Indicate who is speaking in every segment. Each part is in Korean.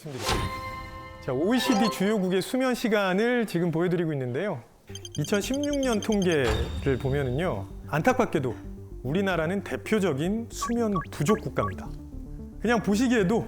Speaker 1: 말씀드릴게요. 자, OECD 주요국의 수면 시간을 지금 보여드리고 있는데요. 2016년 통계를 보면은요, 안타깝게도 우리나라는 대표적인 수면 부족 국가입니다. 그냥 보시기에도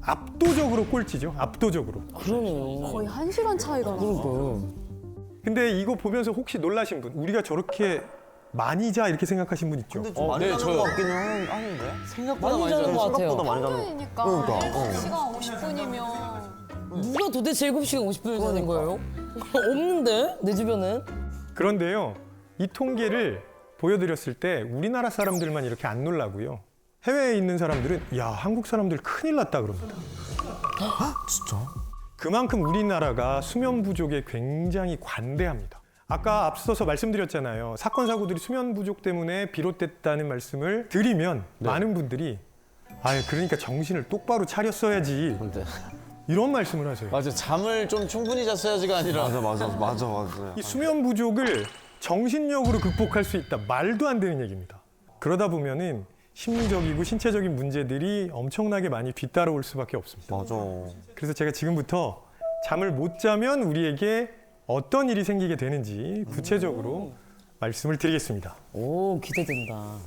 Speaker 1: 압도적으로 꼴찌죠. 압도적으로.
Speaker 2: 그러네요.
Speaker 3: 거의 1시간 차이가 나요.
Speaker 1: 근데 이거 보면서 혹시 놀라신 분, 우리가 저렇게 많이 자 이렇게 생각하신 분 있죠?
Speaker 4: 근데 좀 많이 자는
Speaker 5: 저요.
Speaker 4: 것 같기는 하는데?
Speaker 5: 생각보다
Speaker 2: 많이 자는 것 같아요.
Speaker 4: 생각보다 많이 자는
Speaker 3: 평균이니까
Speaker 4: 그러니까,
Speaker 3: 7시간 50분이면
Speaker 2: 누가 도대체 7시간 50분을 자는 거예요? 없는데? 내 주변엔?
Speaker 1: 그런데요, 이 통계를 보여드렸을 때 우리나라 사람들만 이렇게 안 놀라고요. 해외에 있는 사람들은 야, 한국 사람들 큰일 났다 그럽니다.
Speaker 4: 진짜?
Speaker 1: 그만큼 우리나라가 수면 부족에 굉장히 관대합니다. 아까 앞서서 말씀드렸잖아요. 사건 사고들이 수면 부족 때문에 비롯됐다는 말씀을 드리면 많은 분들이 그러니까 정신을 똑바로 차렸어야지
Speaker 5: 근데
Speaker 1: 이런 말씀을 하세요.
Speaker 5: 맞아, 잠을 좀 충분히 잤어야지가 아니라
Speaker 4: 맞아.
Speaker 1: 이 수면 부족을 정신력으로 극복할 수 있다, 말도 안 되는 얘기입니다. 그러다 보면은 심리적이고 신체적인 문제들이 엄청나게 많이 뒤따라올 수밖에 없습니다.
Speaker 4: 맞아.
Speaker 1: 그래서 제가 지금부터 잠을 못 자면 우리에게 어떤 일이 생기게 되는지 구체적으로 말씀을 드리겠습니다.
Speaker 2: 오, 기대된다.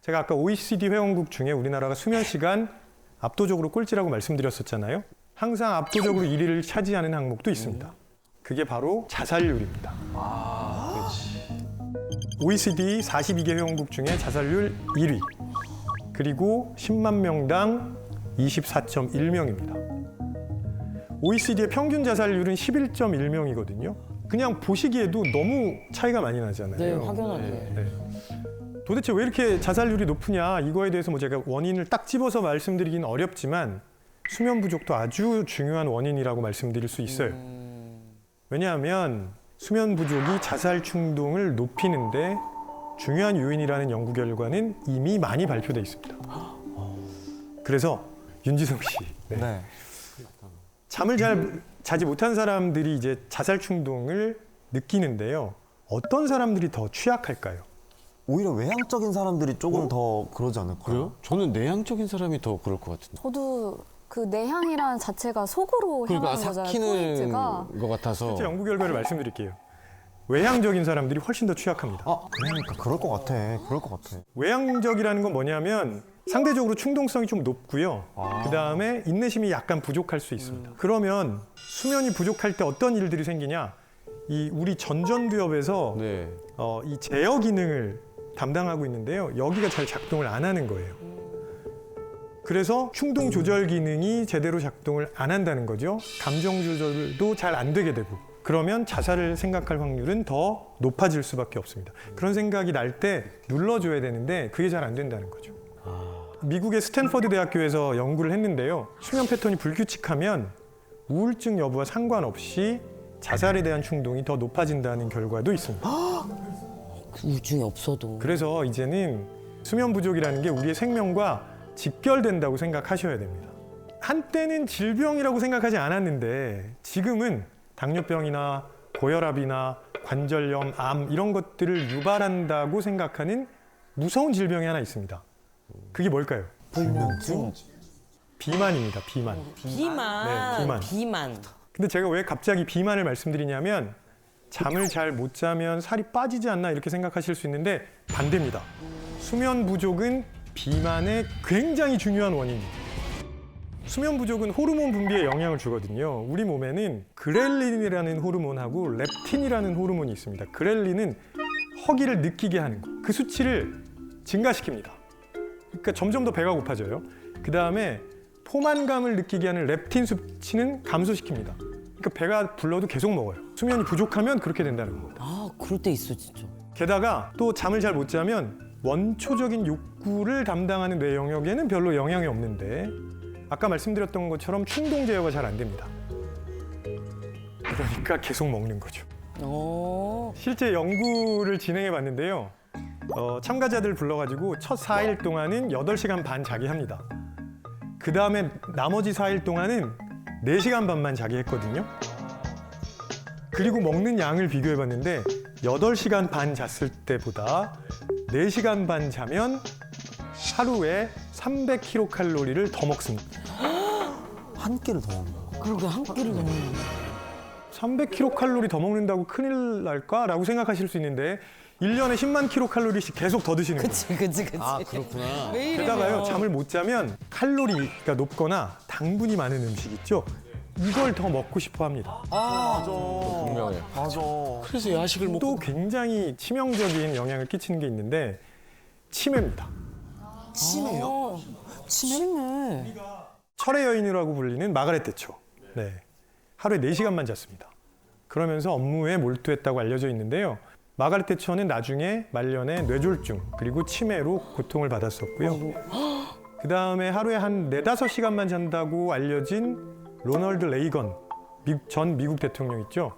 Speaker 1: 제가 아까 OECD 회원국 중에 우리나라가 수면 시간 압도적으로 꼴찌라고 말씀드렸었잖아요. 항상 압도적으로 1위를 차지하는 항목도 있습니다. 그게 바로 자살률입니다. OECD 42개 회원국 중에 자살률 1위, 그리고 10만 명당 24.1명입니다. OECD의 평균 자살률은 11.1명이거든요. 그냥 보시기에도 너무 차이가 많이 나잖아요.
Speaker 2: 네, 확연하게.
Speaker 1: 네. 도대체 왜 이렇게 자살률이 높으냐, 이거에 대해서 뭐 제가 원인을 딱 집어서 말씀드리긴 어렵지만 수면 부족도 아주 중요한 원인이라고 말씀드릴 수 있어요. 왜냐하면 수면 부족이 자살 충동을 높이는데 중요한 요인이라는 연구 결과는 이미 많이 발표돼 있습니다. 그래서 윤지성 씨,
Speaker 4: 네.
Speaker 1: 잠을 잘 자지 못한 사람들이 이제 자살 충동을 느끼는데요. 어떤 사람들이 더 취약할까요?
Speaker 4: 오히려 외향적인 사람들이 조금 더 그러지 않을까요?
Speaker 5: 그래요? 저는 내향적인 사람이 더 그럴 것 같은데.
Speaker 3: 저도 그 내향이라는 자체가 속으로
Speaker 5: 그러니까
Speaker 3: 향하는 거잖아요.
Speaker 5: 삭히는
Speaker 3: 포인트가.
Speaker 5: 것 같아서.
Speaker 1: 실제 연구 결과를 말씀드릴게요. 외향적인 사람들이 훨씬 더 취약합니다.
Speaker 4: 그러니까 그럴 것 같아.
Speaker 1: 외향적이라는 건 뭐냐면 상대적으로 충동성이 좀 높고요. 그다음에 인내심이 약간 부족할 수 있습니다. 그러면 수면이 부족할 때 어떤 일들이 생기냐? 이 우리 전전두엽에서
Speaker 5: 네.
Speaker 1: 이 제어 기능을 담당하고 있는데요. 여기가 잘 작동을 안 하는 거예요. 그래서 충동 조절 기능이 제대로 작동을 안 한다는 거죠. 감정 조절도 잘 안 되게 되고, 그러면 자살을 생각할 확률은 더 높아질 수밖에 없습니다. 그런 생각이 날 때 눌러줘야 되는데 그게 잘 안 된다는 거죠. 미국의 스탠퍼드 대학교에서 연구를 했는데요. 수면 패턴이 불규칙하면 우울증 여부와 상관없이 자살에 대한 충동이 더 높아진다는 결과도 있습니다.
Speaker 2: 그 우울증이 없어도.
Speaker 1: 그래서 이제는 수면 부족이라는 게 우리의 생명과 직결된다고 생각하셔야 됩니다. 한때는 질병이라고 생각하지 않았는데 지금은 당뇨병이나 고혈압이나 관절염, 암 이런 것들을 유발한다고 생각하는 무서운 질병이 하나 있습니다. 그게 뭘까요?
Speaker 2: 불면증?
Speaker 1: 비만입니다. 비만.
Speaker 2: 비만.
Speaker 1: 네, 비만.
Speaker 2: 비만.
Speaker 1: 근데 제가 왜 갑자기 비만을 말씀드리냐면 잠을 잘 못 자면 살이 빠지지 않나 이렇게 생각하실 수 있는데 반대입니다. 수면 부족은 비만의 굉장히 중요한 원인입니다. 수면 부족은 호르몬 분비에 영향을 주거든요. 우리 몸에는 그렐린이라는 호르몬하고 렙틴이라는 호르몬이 있습니다. 그렐린은 허기를 느끼게 하는 거. 그 수치를 증가시킵니다. 그러니까 점점 더 배가 고파져요. 그 다음에 포만감을 느끼게 하는 렙틴 수치는 감소시킵니다. 그러니까 배가 불러도 계속 먹어요. 수면이 부족하면 그렇게 된다는 겁니다.
Speaker 2: 그럴 때 있어, 진짜.
Speaker 1: 게다가 또 잠을 잘 못 자면 원초적인 욕구를 담당하는 뇌 영역에는 별로 영향이 없는데 아까 말씀드렸던 것처럼 충동 제어가 잘 안 됩니다. 그러니까 계속 먹는 거죠. 실제 연구를 진행해 봤는데요. 참가자들 불러가지고 첫 4일 동안은 8시간 반 자기 합니다. 그 다음에 나머지 4일 동안은 4시간 반만 자기 했거든요. 그리고 먹는 양을 비교해 봤는데 8시간 반 잤을 때보다 4시간 반 자면 하루에 300kcal를 더 먹습니다.
Speaker 4: 한 끼를 더 먹는 거.
Speaker 2: 그러게 한 끼를 먹는
Speaker 1: 300kcal 더 먹는다고 큰일 날까라고 생각하실 수 있는데 1년에 10만 킬로칼로리씩 계속 더 드시는 거예요.
Speaker 2: 그치.
Speaker 5: 아, 그렇구나.
Speaker 2: 왜 이래요?
Speaker 1: 게다가요, 잠을 못 자면 칼로리가 높거나 당분이 많은 음식 있죠? 이걸 더 먹고 싶어 합니다.
Speaker 5: 분명해.
Speaker 4: 맞아.
Speaker 5: 그래서 야식을 먹고.
Speaker 1: 또 굉장히 치명적인 영향을 끼치는 게 있는데 치매입니다.
Speaker 2: 치매요? 치매.
Speaker 1: 철의 여인이라고 불리는 마가렛 대처. 네. 하루에 4시간만 잤습니다. 그러면서 업무에 몰두했다고 알려져 있는데요. 마가렛 대처는 나중에 말년에 뇌졸중 그리고 치매로 고통을 받았었고요. 그 다음에 하루에 한 4-5시간만 잔다고 알려진 로널드 레이건 전 미국 대통령 있죠.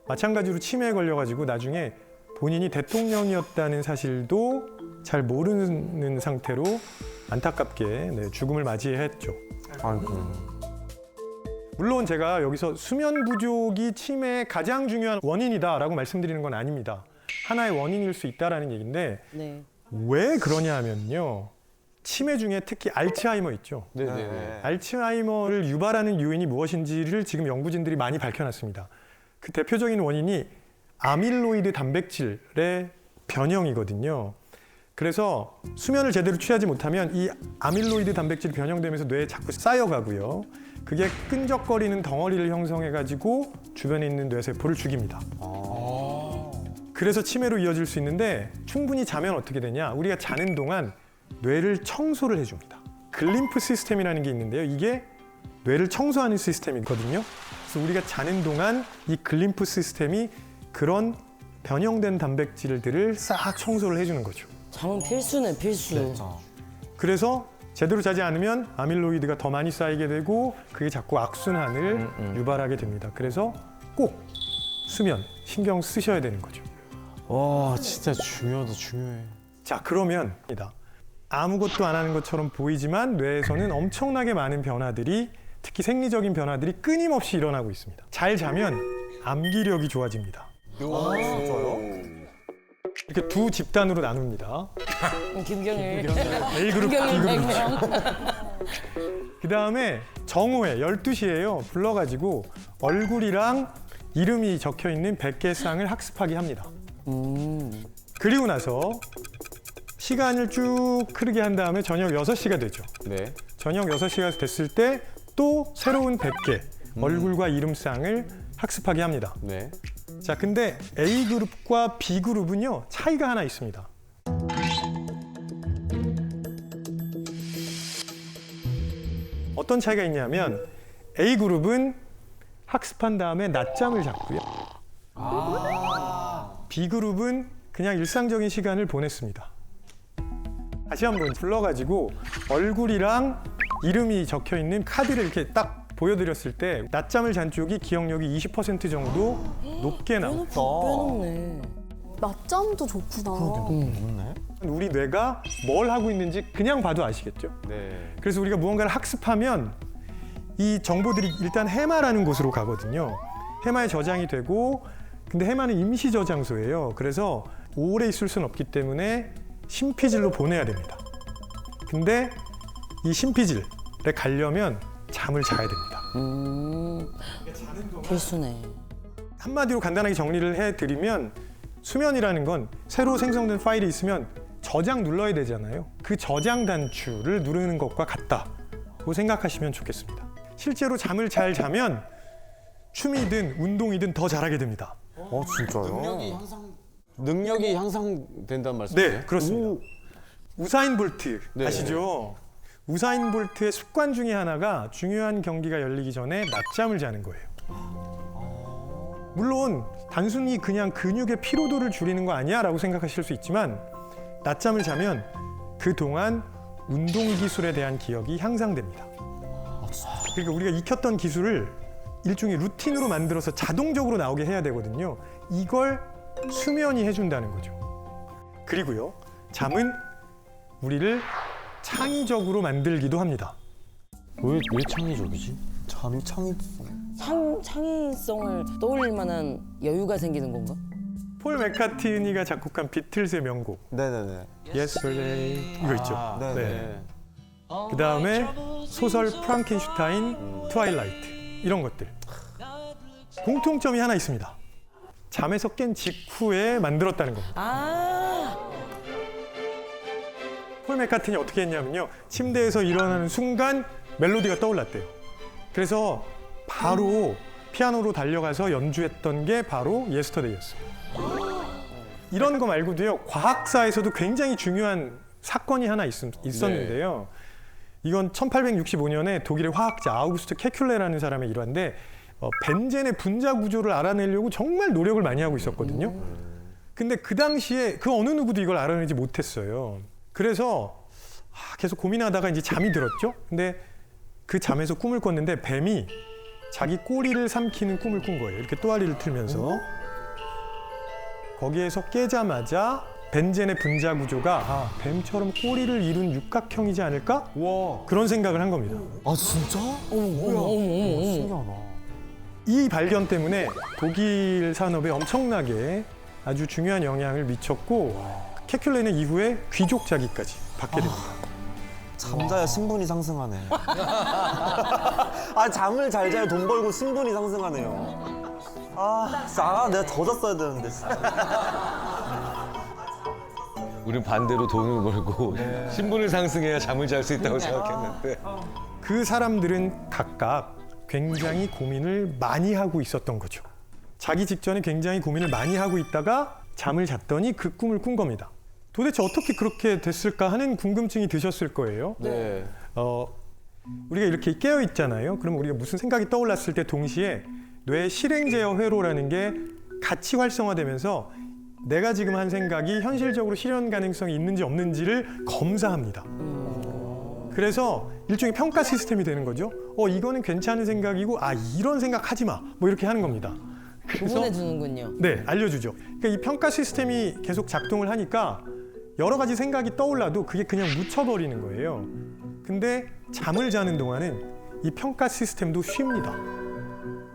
Speaker 1: 마찬가지로 치매에 걸려가지고 나중에 본인이 대통령이었다는 사실도 잘 모르는 상태로 안타깝게 죽음을 맞이했죠.
Speaker 4: 아이고.
Speaker 1: 물론 제가 여기서 수면 부족이 치매의 가장 중요한 원인이다라고 말씀드리는 건 아닙니다. 하나의 원인일 수 있다라는 얘기인데
Speaker 2: 네.
Speaker 1: 왜 그러냐 하면요. 치매 중에 특히 알츠하이머 있죠.
Speaker 5: 네네네.
Speaker 1: 알츠하이머를 유발하는 요인이 무엇인지를 지금 연구진들이 많이 밝혀놨습니다. 그 대표적인 원인이 아밀로이드 단백질의 변형이거든요. 그래서 수면을 제대로 취하지 못하면 이 아밀로이드 단백질이 변형되면서 뇌에 자꾸 쌓여가고요. 그게 끈적거리는 덩어리를 형성해가지고 주변에 있는 뇌세포를 죽입니다. 그래서 치매로 이어질 수 있는데 충분히 자면 어떻게 되냐? 우리가 자는 동안 뇌를 청소를 해줍니다. 글림프 시스템이라는 게 있는데요. 이게 뇌를 청소하는 시스템이거든요. 그래서 우리가 자는 동안 이 글림프 시스템이 그런 변형된 단백질들을 싹 청소를 해주는 거죠.
Speaker 2: 잠은 필수네, 필수.
Speaker 1: 그래서 제대로 자지 않으면 아밀로이드가 더 많이 쌓이게 되고 그게 자꾸 악순환을 유발하게 됩니다. 그래서 꼭 수면 신경 쓰셔야 되는 거죠.
Speaker 5: 와, 진짜 중요하다, 중요해.
Speaker 1: 자, 그러면 아무것도 안 하는 것처럼 보이지만 뇌에서는 엄청나게 많은 변화들이 특히 생리적인 변화들이 끊임없이 일어나고 있습니다. 잘 자면 암기력이 좋아집니다.
Speaker 4: 진짜요?
Speaker 1: 이렇게 두 집단으로 나눕니다.
Speaker 2: 김경일.
Speaker 1: A그룹,
Speaker 2: 김경일
Speaker 1: B그룹.
Speaker 2: 100명.
Speaker 1: 그 다음에 정오에 12시에요. 불러가지고 얼굴이랑 이름이 적혀있는 100개의 쌍을 학습하게 합니다. 그리고 나서 시간을 쭉 흐르게 한 다음에 저녁 6시가 되죠.
Speaker 5: 네.
Speaker 1: 저녁 6시가 됐을 때 또 새로운 100개 얼굴과 이름쌍을 학습하게 합니다.
Speaker 5: 네.
Speaker 1: 자, 근데 A그룹과 B그룹은요, 차이가 하나 있습니다. 어떤 차이가 있냐면 A그룹은 학습한 다음에 낮잠을 잤고요. B그룹은 그냥 일상적인 시간을 보냈습니다. 다시 한번 불러가지고 얼굴이랑 이름이 적혀있는 카드를 이렇게 딱 보여드렸을 때 낮잠을 잔 쪽이 기억력이 20% 정도 높게 나옵니다.
Speaker 2: 빼놓네.
Speaker 3: 낮잠도 좋구나.
Speaker 4: 없네.
Speaker 1: 우리 뇌가 뭘 하고 있는지 그냥 봐도 아시겠죠?
Speaker 5: 네.
Speaker 1: 그래서 우리가 무언가를 학습하면 이 정보들이 일단 해마라는 곳으로 가거든요. 해마에 저장이 되고, 근데 해마는 임시 저장소예요. 그래서 오래 있을 수는 없기 때문에 심피질로 보내야 됩니다. 근데 이 심피질에 가려면 잠을 자야 됩니다.
Speaker 2: 필수네.
Speaker 1: 한마디로 간단하게 정리를 해드리면 수면이라는 건 새로 생성된 파일이 있으면 저장 눌러야 되잖아요. 그 저장 단추를 누르는 것과 같다고 생각하시면 좋겠습니다. 실제로 잠을 잘 자면 춤이든 운동이든 더 잘하게 됩니다.
Speaker 4: 진짜요?
Speaker 5: 능력이 향상된다는 말씀이세요?
Speaker 1: 네, 그렇습니다. 우사인 볼트
Speaker 5: 네.
Speaker 1: 아시죠? 우사인 볼트의 습관 중에 하나가 중요한 경기가 열리기 전에 낮잠을 자는 거예요. 물론 단순히 그냥 근육의 피로도를 줄이는 거 아니야? 라고 생각하실 수 있지만 낮잠을 자면 그동안 운동 기술에 대한 기억이 향상됩니다. 그러니까 우리가 익혔던 기술을 일종의 루틴으로 만들어서 자동적으로 나오게 해야 되거든요. 이걸 수면이 해준다는 거죠. 그리고요, 잠은 우리를 창의적으로 만들기도 합니다.
Speaker 5: 왜 창의적이지?
Speaker 4: 잠이 창의성.
Speaker 2: 창의성을 떠올릴 만한 여유가 생기는 건가?
Speaker 1: 폴 맥카트니가 작곡한 비틀즈의 명곡
Speaker 4: 네네네.
Speaker 1: Yesterday 이거 있죠.
Speaker 4: 네네.
Speaker 1: 네. 그 다음에 소설 프랑켄슈타인, 트와일라이트 이런 것들. 공통점이 하나 있습니다. 잠에서 깬 직후에 만들었다는 겁니다.
Speaker 2: 아,
Speaker 1: 폴 맥카트니 어떻게 했냐면요. 침대에서 일어나는 순간 멜로디가 떠올랐대요. 그래서 바로 피아노로 달려가서 연주했던 게 바로 예스터데이였어요. 이런 거 말고도요. 과학사에서도 굉장히 중요한 사건이 하나 있었는데요. 이건 1865년에 독일의 화학자 아우구스트 케큘레라는 사람의 일화인데 벤젠의 분자 구조를 알아내려고 정말 노력을 많이 하고 있었거든요. 근데 그 당시에 그 어느 누구도 이걸 알아내지 못했어요. 그래서 계속 고민하다가 이제 잠이 들었죠. 근데 그 잠에서 꿈을 꿨는데 뱀이 자기 꼬리를 삼키는 꿈을 꾼 거예요. 이렇게 또아리를 틀면서. 거기에서 깨자마자 벤젠의 분자 구조가 뱀처럼 꼬리를 이룬 육각형이지 않을까?
Speaker 5: 와.
Speaker 1: 그런 생각을 한 겁니다.
Speaker 4: 아 진짜?
Speaker 2: 어머.
Speaker 4: 신기하다.
Speaker 1: 이 발견 때문에 독일 산업에 엄청나게 아주 중요한 영향을 미쳤고 케큘레는 이후에 귀족 자기까지 받게 됩니다.
Speaker 4: 잠자야 신분이 상승하네. 아 잠을 잘 자야 돈 벌고 신분이 상승하네요. 진짜 내가 더 잤어야 되는데 진짜.
Speaker 5: 우린 반대로 돈을 벌고 신분을 상승해야 잠을 잘 수 있다고 생각했는데.
Speaker 1: 그 사람들은 각각 굉장히 고민을 많이 하고 있었던 거죠. 자기 직전에 굉장히 고민을 많이 하고 있다가 잠을 잤더니 그 꿈을 꾼 겁니다. 도대체 어떻게 그렇게 됐을까 하는 궁금증이 드셨을 거예요.
Speaker 5: 네.
Speaker 1: 우리가 이렇게 깨어 있잖아요. 그러면 우리가 무슨 생각이 떠올랐을 때 동시에 뇌 실행 제어 회로라는 게 같이 활성화되면서 내가 지금 한 생각이 현실적으로 실현 가능성이 있는지 없는지를 검사합니다. 그래서 일종의 평가 시스템이 되는 거죠. 이거는 괜찮은 생각이고 이런 생각 하지 마. 뭐 이렇게 하는 겁니다.
Speaker 2: 구분해 주는군요.
Speaker 1: 네, 알려주죠. 그러니까 이 평가 시스템이 계속 작동을 하니까 여러 가지 생각이 떠올라도 그게 그냥 묻혀버리는 거예요. 근데 잠을 자는 동안은 이 평가 시스템도 쉽니다.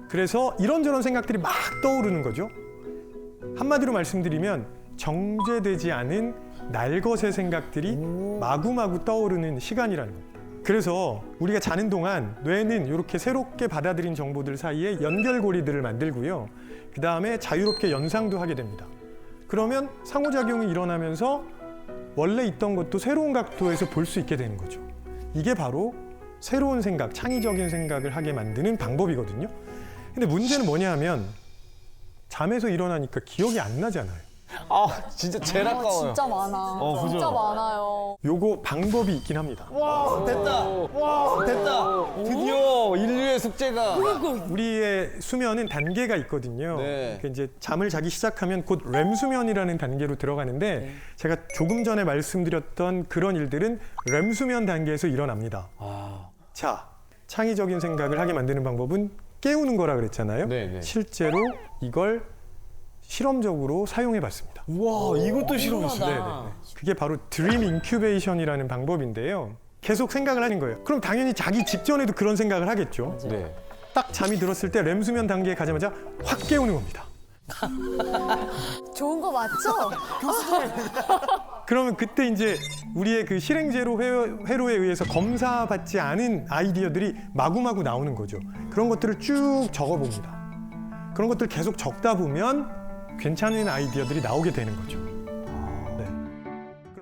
Speaker 1: 그래서 이런저런 생각들이 막 떠오르는 거죠. 한마디로 말씀드리면 정제되지 않은 날것의 생각들이 마구마구 떠오르는 시간이라는 겁니다. 그래서 우리가 자는 동안 뇌는 이렇게 새롭게 받아들인 정보들 사이에 연결고리들을 만들고요. 그 다음에 자유롭게 연상도 하게 됩니다. 그러면 상호작용이 일어나면서 원래 있던 것도 새로운 각도에서 볼 수 있게 되는 거죠. 이게 바로 새로운 생각, 창의적인 생각을 하게 만드는 방법이거든요. 근데 문제는 뭐냐 하면 잠에서 일어나니까 기억이 안 나잖아요.
Speaker 5: 진짜 제일 아까워요.
Speaker 3: 진짜 많아.
Speaker 5: 그죠?
Speaker 3: 진짜 많아요.
Speaker 1: 요거 방법이 있긴 합니다.
Speaker 5: 됐다. 드디어 인류의 숙제가.
Speaker 1: 우리의 수면은 단계가 있거든요.
Speaker 5: 네.
Speaker 1: 그러니까 이제 잠을 자기 시작하면 곧 렘 수면이라는 단계로 들어가는데 제가 조금 전에 말씀드렸던 그런 일들은 렘 수면 단계에서 일어납니다. 자, 창의적인 생각을 하게 만드는 방법은 깨우는 거라 그랬잖아요.
Speaker 5: 네네.
Speaker 1: 실제로 이걸 실험적으로 사용해 봤습니다.
Speaker 5: 와, 이것도 싫어했어.
Speaker 1: 네네. 그게 바로 드림 인큐베이션이라는 방법인데요. 계속 생각을 하는 거예요. 그럼 당연히 자기 직전에도 그런 생각을 하겠죠.
Speaker 5: 네.
Speaker 1: 딱 잠이 들었을 때 렘 수면 단계에 가자마자 확 깨우는 겁니다.
Speaker 3: 좋은 거 맞죠?
Speaker 1: 그러면 그때 이제 우리의 그 실행제로 회로에 의해서 검사받지 않은 아이디어들이 마구마구 나오는 거죠. 그런 것들을 쭉 적어봅니다. 그런 것들 계속 적다 보면 괜찮은 아이디어들이 나오게 되는 거죠.